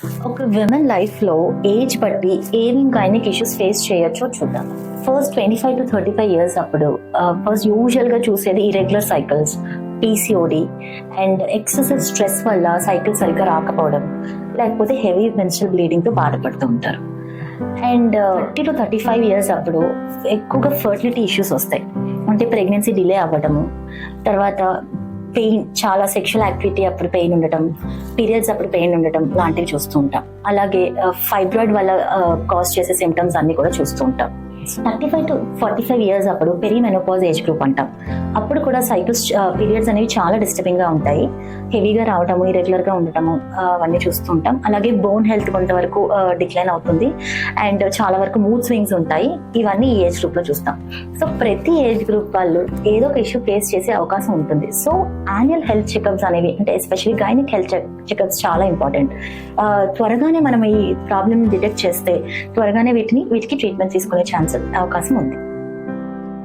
ఒక విమెన్ లైఫ్లో ఏజ్ బట్టి ఏమి గైనిక్ ఇష్యూస్ ఫేస్ చేయొచ్చో చూద్దాం. ఫస్ట్ 25 to 35 ఇయర్స్ అప్పుడు ఫస్ట్ యూజువల్గా చూసేది irregular cycles, PCOD and excessive stress వల్ల సైకిల్ సరిగ్గా రాకపోవడం, లేకపోతే హెవీ మెన్స్ట్రల్ బ్లీడింగ్తో బాధపడుతూ ఉంటారు. అండ్ 30 to 35 ఇయర్స్ అప్పుడు ఎక్కువగా ఫర్టిలిటీ ఇష్యూస్ వస్తాయి. అంటే ప్రెగ్నెన్సీ డిలే అవ్వడము, తర్వాత పెయిన్, చాలా సెక్షువల్ యాక్టివిటీ అప్పుడు పెయిన్ ఉండటం, పీరియడ్స్ అప్పుడు పెయిన్ ఉండటం లాంటివి చూస్తూ ఉంటాం. అలాగే ఫైబ్రాయిడ్ వల్ల కాజ్ చేసే సిమ్టమ్స్ అన్ని కూడా చూస్తూ ఉంటాం. 35 to 45 ఇయర్స్ అప్పుడు పెరిమెనోపాజ్ ఏజ్ గ్రూప్ అంటాం. అప్పుడు కూడా సైకిల్స్, పీరియడ్స్ అనేవి చాలా డిస్టర్బింగ్ గా ఉంటాయి. హెవీగా రావడము, ఇరెగ్యులర్ గా ఉండటము అవన్నీ చూస్తూ ఉంటాం. అలాగే బోన్ హెల్త్ కొంతవరకు డిక్లైన్ అవుతుంది అండ్ చాలా వరకు మూడ్ స్వింగ్స్ ఉంటాయి. ఇవన్నీ ఈ ఏజ్ గ్రూప్ లో చూస్తాం. సో ప్రతి ఏజ్ గ్రూప్ వాళ్ళు ఏదో ఒక ఇష్యూ ఫేస్ చేసే అవకాశం ఉంటుంది. సో యాన్యువల్ హెల్త్ చెకప్స్ అనేవి, అంటే ఎస్పెషల్లీ గైనిక్ హెల్త్ చెకప్స్ చాలా ఇంపార్టెంట్. త్వరగానే మనం ఈ ప్రాబ్లమ్ డిటెక్ట్ చేస్తే త్వరగానే వీటికి ట్రీట్మెంట్ తీసుకునే అవకాశం ఉంది.